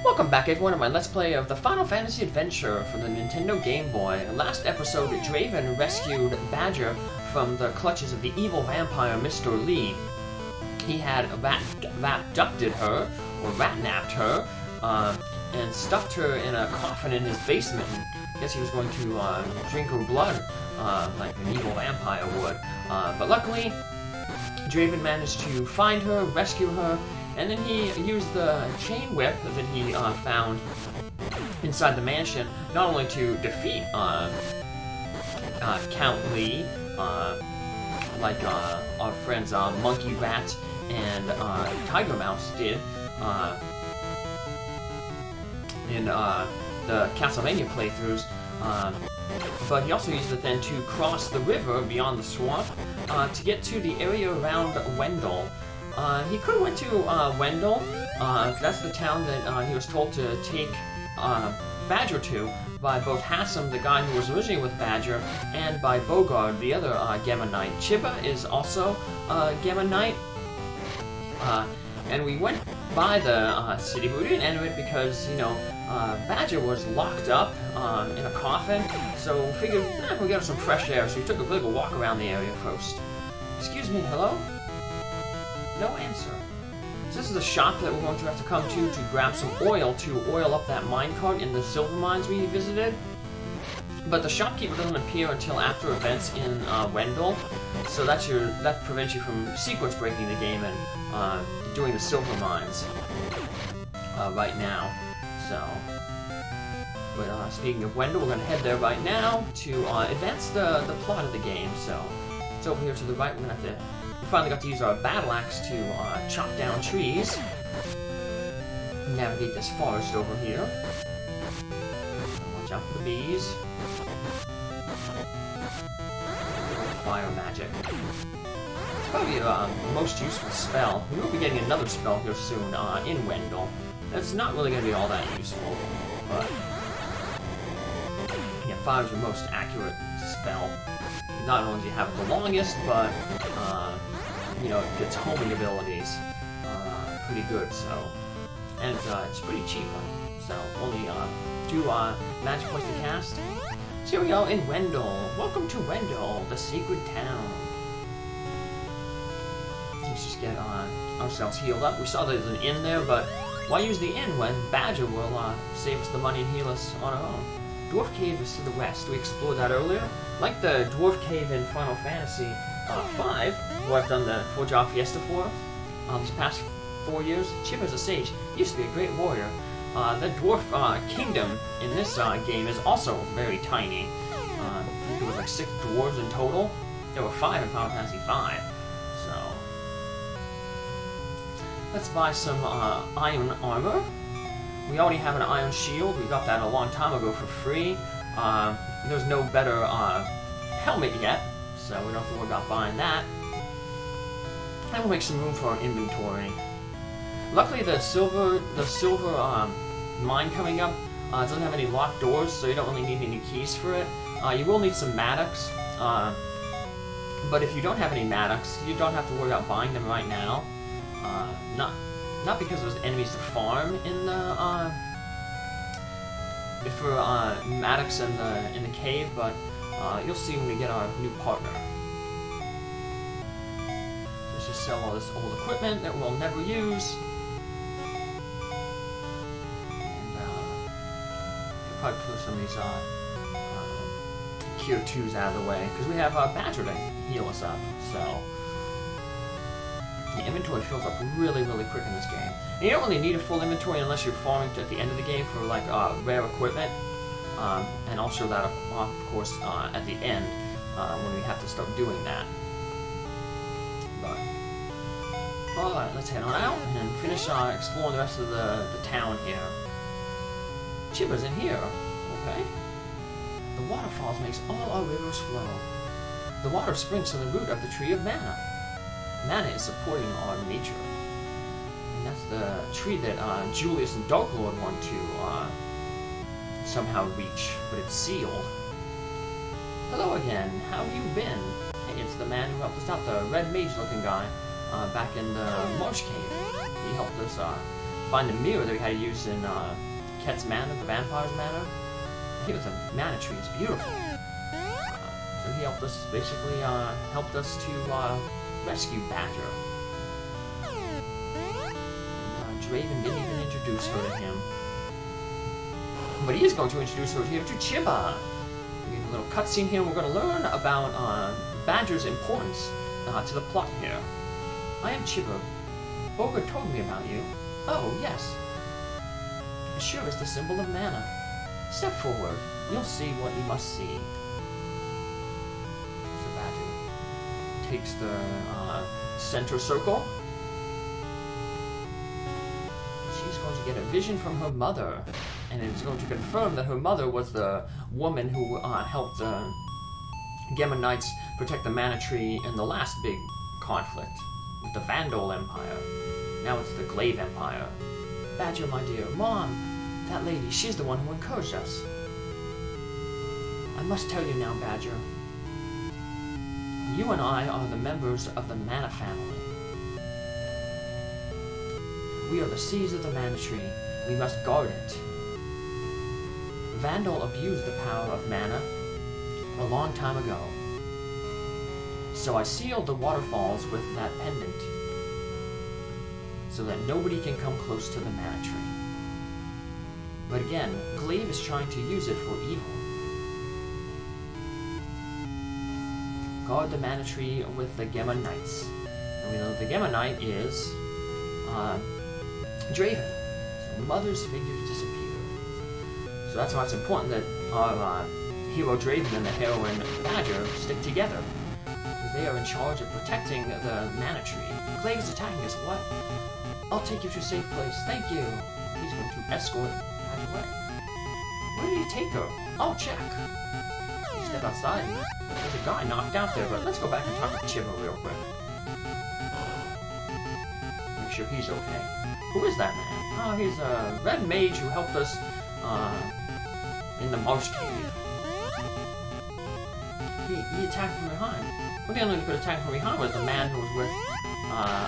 Welcome back everyone to my Let's Play of the Final Fantasy Adventure for the Nintendo Game Boy. Last episode, Draven rescued Badger from the clutches of the evil vampire Mr. Lee. He had abducted her, or rat-napped her, and stuffed her in a coffin in his basement. I guess he was going to drink her blood, like an evil vampire would. But luckily, Draven managed to find her, rescue her, and then he used the chain whip that he found inside the mansion, not only to defeat Count Lee, like our friends Monkey Rat and Tiger Mouse did in the Castlevania playthroughs, but he also used it then to cross the river beyond the swamp to get to the area around Wendel. He could have went to Wendel, that's the town that he was told to take Badger to by both Hasim, the guy who was originally with Badger, and by Bogard, the other Gamma Knight. Cibba is also Gamma Knight, and we went by the city, but we didn't enter it because, you know, Badger was locked up in a coffin, so we figured, we'll get some fresh air, so we took a bit of a walk around the area first. Excuse me, hello? No answer. So this is the shop that we're going to have to come to grab some oil to oil up that minecart in the silver mines we visited. But the shopkeeper doesn't appear until after events in Wendel, so that prevents you from sequence breaking the game and doing the silver mines right now. So, but speaking of Wendel, we're going to head there right now to advance the plot of the game. So it's over here to the right. We're going to have to. We finally got to use our battle axe to chop down trees. Navigate this forest over here. Watch out for the bees. Fire magic. It's probably your most useful spell. We will be getting another spell here soon in Wendel. That's not really going to be all that useful, but yeah, fire is your most accurate spell. Not only do you have it the longest, but you know, it gets homing abilities pretty good. So, and it's pretty cheap. So only 2 magic points to cast. So here we go in Wendel. Welcome to Wendel, the secret town. Let's just get ourselves healed up. We saw there's an inn there, but why use the inn when Badger will save us the money and heal us on our own? Dwarf Cave is to the west. We explored that earlier. Like the Dwarf Cave in Final Fantasy V, who I've done the Forge Out Fiesta for these past 4 years. Cibba is a sage. He used to be a great warrior. The Dwarf Kingdom in this game is also very tiny. I think there was like 6 dwarves in total. There were 5 in Final Fantasy V. So let's buy some iron armor. We already have an iron shield. We got that a long time ago for free. There's no better helmet yet, so we don't have to worry about buying that. And we'll make some room for our inventory. Luckily, the silver mine coming up doesn't have any locked doors, so you don't really need any keys for it. You will need some mattocks, but if you don't have any mattocks, you don't have to worry about buying them right now. Not because there's enemies to farm in the for mattocks in the cave, but you'll see when we get our new partner. So let's just sell all this old equipment that we'll never use. Probably put some of these Tier 2s out of the way, because we have Badger to heal us up, so the inventory fills up really, really quick in this game. And you don't really need a full inventory unless you're farming at the end of the game for like rare equipment, and I'll show that off, of course, at the end when we have to start doing that. But alright, let's head on out and finish exploring the rest of the town here. Cibba's in here, okay? The waterfalls makes all our rivers flow. The water springs from the root of the tree of mana. Mana is supporting our nature. And that's the tree that Julius and Darklord want to somehow reach, but it's sealed. Hello again, how have you been? Hey, it's the man who helped us out, the red mage looking guy, back in the marsh cave. He helped us find the mirror that we had to use in Ket's Manor, the vampire's manor. Here, the mana tree is beautiful. So he helped us, basically, helped us to rescue Badger. And, Draven didn't even introduce her to him. But he is going to introduce her here to Cibba. We get a little cutscene here. We're going to learn about Badger's importance to the plot here. I am Cibba. Bogard told me about you. Oh, yes. It sure is the symbol of mana. Step forward. You'll see what you must see. So Badger takes the center circle. She's going to get a vision from her mother. And it's going to confirm that her mother was the woman who helped the Gemma Knights protect the mana tree in the last big conflict with the Wendel Empire. Now it's the Glaive Empire. Badger, my dear, Mom, that lady, she's the one who encouraged us. I must tell you now, Badger. You and I are the members of the Mana family. We are the seeds of the Mana tree. We must guard it. Wendel abused the power of mana a long time ago. So I sealed the waterfalls with that pendant, so that nobody can come close to the mana tree. But again, Glaive is trying to use it for evil. Guard the mana tree with the Gemma Knights. And we know the Gemma Knight is Draven. So Mother's figures disappear. So that's why it's important that our hero Draven and the heroine Badger stick together. Because they are in charge of protecting the mana tree. Glaive is attacking us. What? I'll take you to a safe place. Thank you. He's going to escort Badger away. Where did he take her? I'll check. You step outside. There's a guy knocked out there, but let's go back and talk to Cibba real quick. Make sure he's okay. Who is that man? Oh, he's a red mage who helped us in the marsh cave. He attacked from behind. Well, the only one who could attack from behind was the man who was with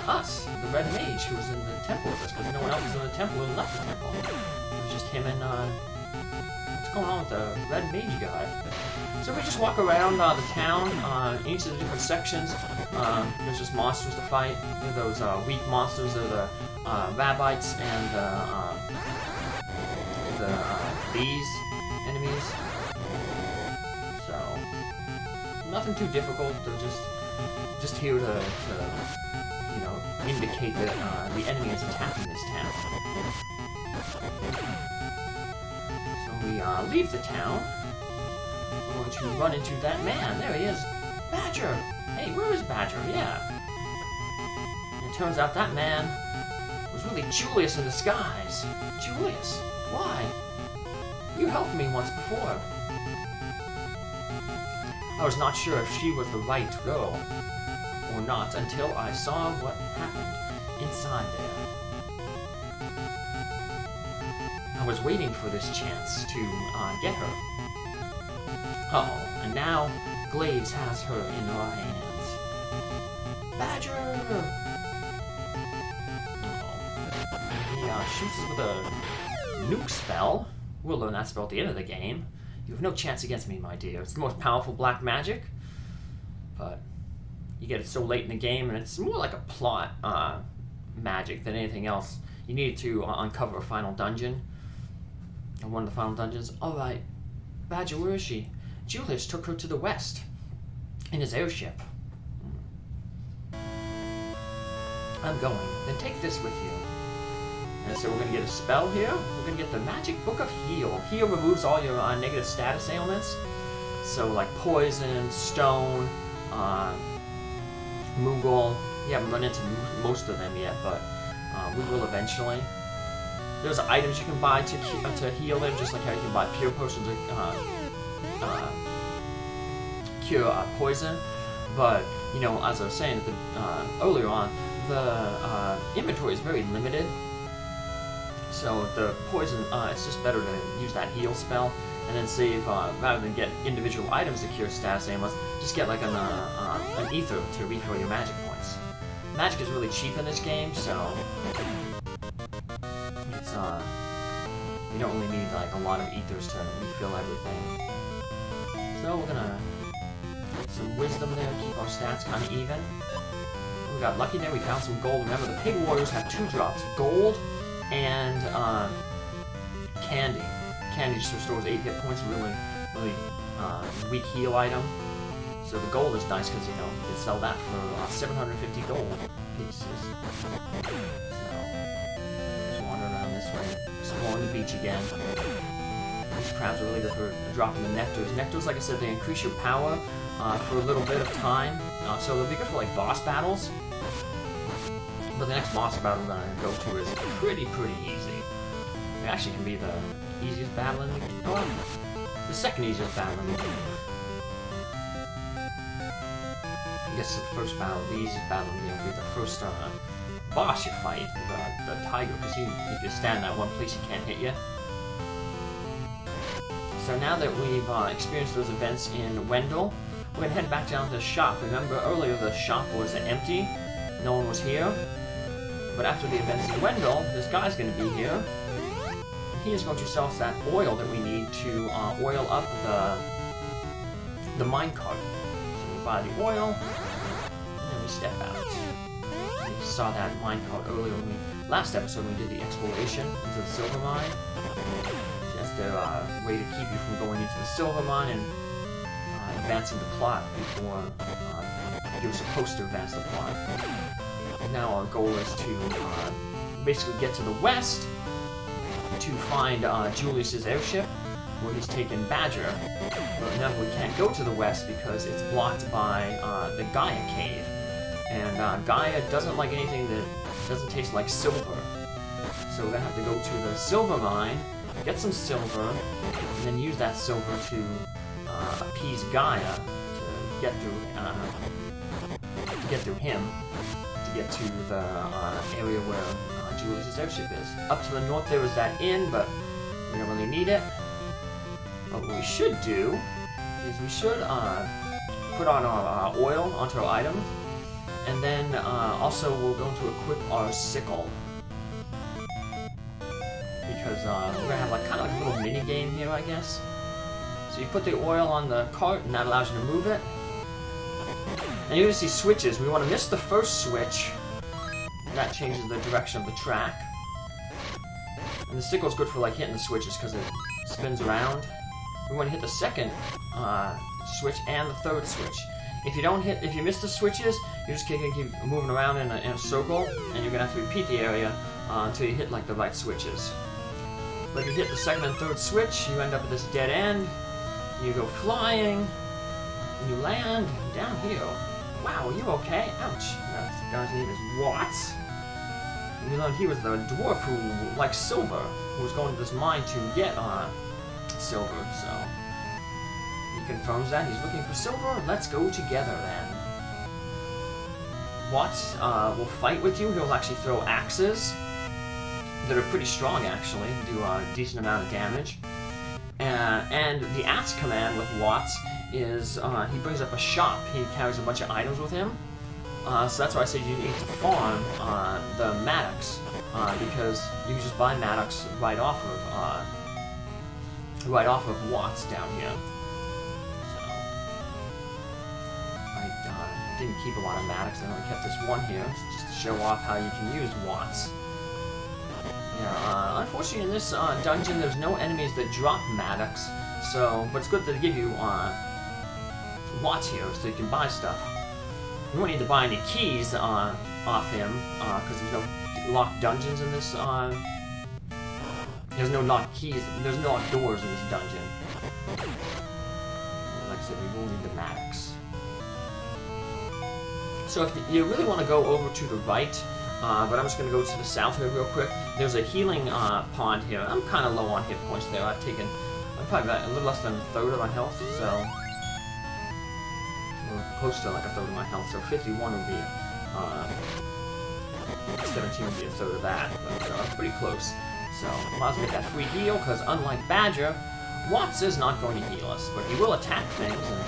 us, the red mage who was in the temple with us, because no one else was in the temple and left the temple. It was just him and what's going on with the red mage guy? So we just walk around the town, each of the different sections. There's just monsters to fight. There are those weak monsters. There are the Rabbites and the bees enemies. So nothing too difficult. They're just here to you know, indicate that the enemy is attacking this town. So we leave the town. We're going to run into that man. There he is. Badger! Hey, where is Badger? Yeah. And it turns out that man was really Julius in disguise. Julius? Why? You helped me once before. I was not sure if she was the right girl or not until I saw what happened inside there. I was waiting for this chance to get her. Oh, and now Glaives has her in our hands. Badger! He shoots us with a nuke spell. We'll learn that spell at the end of the game. You have no chance against me, my dear. It's the most powerful black magic. But you get it so late in the game, and it's more like a plot magic than anything else. You need to uncover a final dungeon. Or one of the final dungeons. Alright. Badger, where is she? Julius took her to the west. In his airship. I'm going. Then take this with you. And so we're going to get a spell here. We're going to get the Magic Book of Heal. Heal removes all your negative status ailments. So like poison, stone, Moogle. We haven't run into most of them yet, but we will eventually. There's items you can buy to heal them, just like how you can buy pure potions to cure poison. But, you know, as I was saying earlier on, the inventory is very limited. So the poison, it's just better to use that heal spell, and then save, rather than get individual items to cure status ailments, just get like an ether to refill your magic points. Magic is really cheap in this game, so You don't really need like a lot of ethers to refill everything. So we're gonna get some wisdom there, keep our stats kind of even. We got lucky there, we found some gold. Remember, the pig warriors have 2 drops, gold and candy. Candy just restores 8 hit points, really weak heal item. So the gold is nice because, you know, you can sell that for 750 gold pieces. So, just wandering around this way, exploring the beach again. These crabs are really good for dropping the nectars. Nectars, like I said, they increase your power for a little bit of time. So they'll be good for, like, boss battles. But the next boss battle we're going to go to is pretty easy. It actually can be the easiest battle in the game. Oh, the second easiest battle in the game. I guess the first battle, the easiest battle in the game will be the first boss you fight, the tiger, because if you stand in that one place, he can't hit you. So now that we've experienced those events in Wendel, we're going to head back down to the shop. Remember, earlier the shop was empty, no one was here. But after the events in Wendel, this guy's going to be here. He is going to sell us that oil that we need to oil up the minecart. So we buy the oil, and then we step out. We saw that minecart earlier last episode when we did the exploration into the silver mine. That's the way to keep you from going into the silver mine and advancing the plot before you're supposed to advance the plot. And now our goal is to basically get to the west to find Julius's airship, where he's taken Badger. But remember, we can't go to the west because it's blocked by the Gaia cave. And Gaia doesn't like anything that doesn't taste like silver. So we're going to have to go to the silver mine, get some silver, and then use that silver to appease Gaia to get through him, to get to the area where Julius's airship is. Up to the north there is that inn, but we don't really need it. But what we should do is we should put on our oil onto our items, and then also we're going to equip our sickle. Because we're going to have like kind of like a little mini game here, I guess. So you put the oil on the cart, and that allows you to move it. And you're going to see switches. We want to miss the first switch. That changes the direction of the track. And the sickle is good for like hitting the switches because it spins around. We want to hit the second switch and the third switch. If you miss the switches, you're just going to keep moving around in a circle, and you're going to have to repeat the area until you hit like the right switches. But if you hit the second and third switch, you end up at this dead end. You go flying, and you land down here. Wow, are you okay? Ouch. That guy's name is Watts. And we learned he was the dwarf who likes silver, who was going to this mine to get silver, so he confirms that. He's looking for silver. Let's go together then. Watts will fight with you. He'll actually throw axes that are pretty strong, actually, do a decent amount of damage. And the axe command with Watts is he brings up a shop. He carries a bunch of items with him. So that's why I say you need to farm the Maddox, because you can just buy Maddox right off of Watts down here. So I didn't keep a lot of Maddox. I only kept this one here just to show off how you can use Watts. Yeah, unfortunately in this dungeon there's no enemies that drop Maddox, but it's good to give you Watts here so you can buy stuff. You won't need to buy any keys off him, because there's no locked dungeons in this, there's no locked keys, there's no locked doors in this dungeon. Like I said, we will need the Maddox. So if you really want to go over to the right, but I'm just going to go to the south here real quick. There's a healing pond here. I'm kind of low on hit points there. I'm probably a little less than a third of my health, so we're close to like a third of my health. So 51 would be 17 would be a third of that, but I'm pretty close. So might as well get that free heal, because unlike Badger, Watts is not going to heal us, but he will attack things. And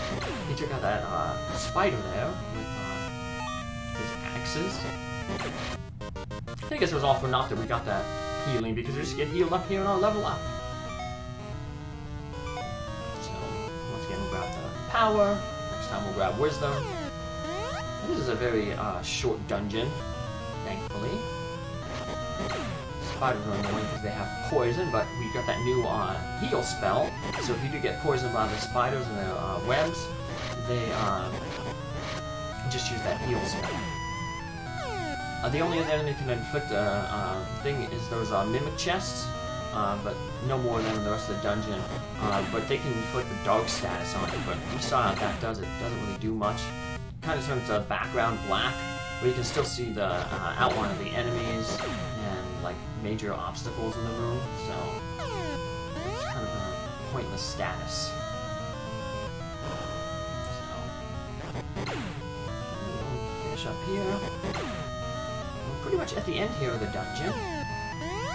he took out that spider there with his axes. I guess it was all for naught that we got that healing, because we just get healed up here and I'll level up. power. Next time we'll grab wisdom. This is a very short dungeon, thankfully. Spiders are annoying because they have poison, but we got that new heal spell. So if you do get poisoned by the spiders and their webs, they just use that heal spell. The only other enemy can inflict a thing is those mimic chests, but no more than the rest of the dungeon. But they can inflict the dark status on it, but we saw how that does it. It doesn't really do much. Kind of turns the background black, but you can still see the outline of the enemies and like major obstacles in the room, so it's kind of a pointless status. So finish up here. We're pretty much at the end here of the dungeon.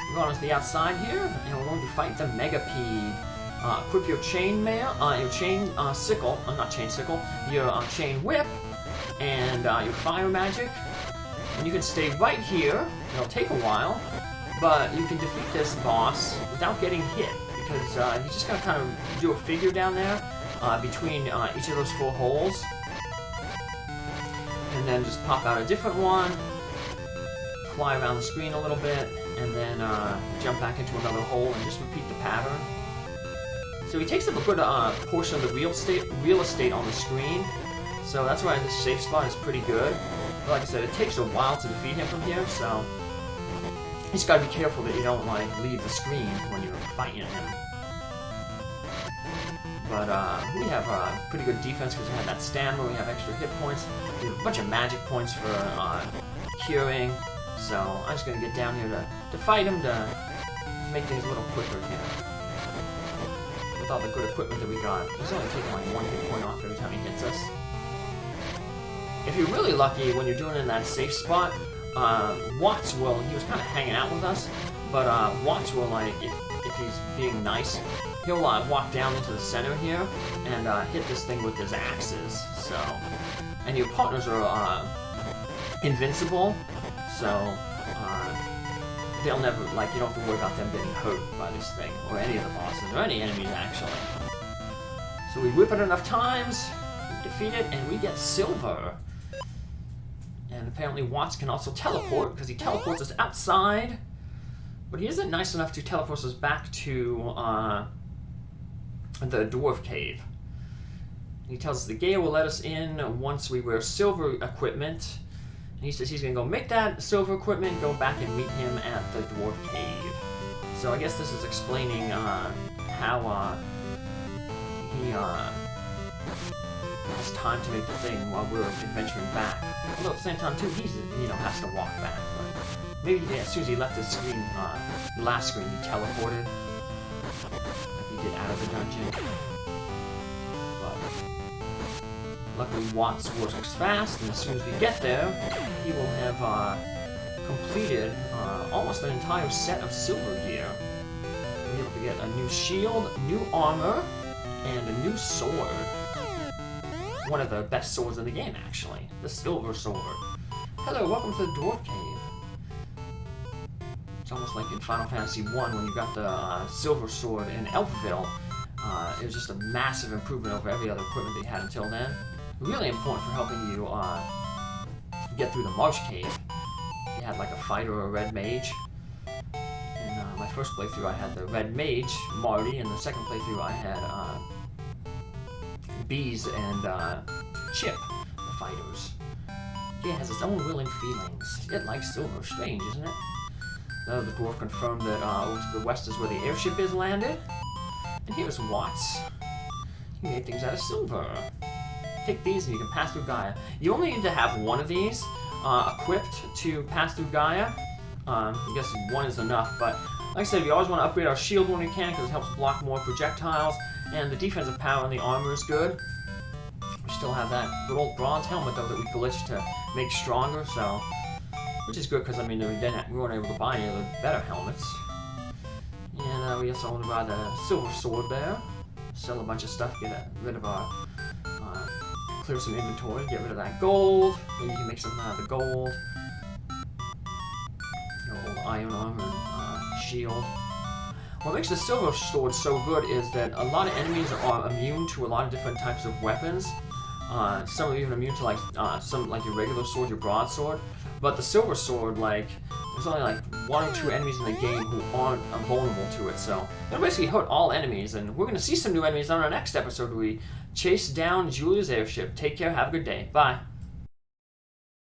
We're going to the outside here, and we're going to fight the Megapede. Equip your chain mail, your chain sickle, not chain sickle, your chain whip, and your fire magic. And you can stay right here. It'll take a while, but you can defeat this boss without getting hit, because he's just going to kind of do a figure down there between each of those 4 holes, and then just pop out a different one, fly around the screen a little bit, and then jump back into another hole and just repeat the pattern. So he takes up a good portion of the real estate on the screen, so that's why this safe spot is pretty good. But like I said, it takes a while to defeat him from here, so you just gotta be careful that you don't like leave the screen when you're fighting him. But we have pretty good defense because we have that stamina, we have extra hit points, we have a bunch of magic points for curing. So I'm just gonna get down here to fight him to make things a little quicker here. With all the good equipment that we got, he's only taking like 1 hit point off every time he hits us. If you're really lucky when you're doing it in that safe spot, Watts will, he was kind of hanging out with us, but Watts will, like, if he's being nice, he'll walk down into the center here and hit this thing with his axes, so. And your partners are invincible, so they'll never, like, you don't have to worry about them getting hurt by this thing, or any of the bosses, or any enemies, actually. So we whip it enough times, we defeat it, and we get silver. And apparently Watts can also teleport, because he teleports us outside, but he isn't nice enough to teleport us back to the dwarf cave. He tells us the Gaia will let us in once we wear silver equipment. And he says he's going to go make that silver equipment, go back and meet him at the dwarf cave. So I guess this is explaining how he has time to make the thing while we're adventuring back. Although at the same time too, he's has to walk back. But maybe as soon as he left his screen, last screen, he teleported, like he did out of the dungeon. But luckily Watts works fast, and as soon as we get there, he will have completed almost an entire set of silver gear. We'll be able to get a new shield, new armor, and a new sword. One of the best swords in the game, actually. The silver sword. Hello, welcome to the dwarf cave. It's almost like in Final Fantasy 1 when you got the silver sword in Elfville. It was just a massive improvement over every other equipment they had until then. Really important for helping you get through the Marsh Cave. You had like a fighter or a red mage. In my first playthrough I had the red mage, Marty, and the second playthrough I had Bees and Chip, the fighters. It has its own will and feelings. It likes silver. Strange, isn't it? Now the dwarf confirmed that over to the west is where the airship is landed. And here's Watts. He made things out of silver. Take these and you can pass through Gaia. You only need to have one of these equipped to pass through Gaia. I guess one is enough, but like I said, we always want to upgrade our shield when we can because it helps block more projectiles, and the defensive power on the armor is good. We still have that good old bronze helmet though that we glitched to make stronger, so which is good because I mean we weren't able to buy any other better helmets. And we also want to buy the silver sword there. Sell a bunch of stuff, get rid of our clear some inventory, get rid of that gold. Maybe you can make something out of the gold. Old iron armor and shield. What makes the silver sword so good is that a lot of enemies are immune to a lot of different types of weapons. Some are even immune to like some like your regular sword, your broadsword. But the silver sword, like, there's only like 1 or 2 enemies in the game who aren't vulnerable to it. So it'll basically hurt all enemies, and we're gonna see some new enemies on our next episode where we chase down Julia's airship. Take care, have a good day, bye.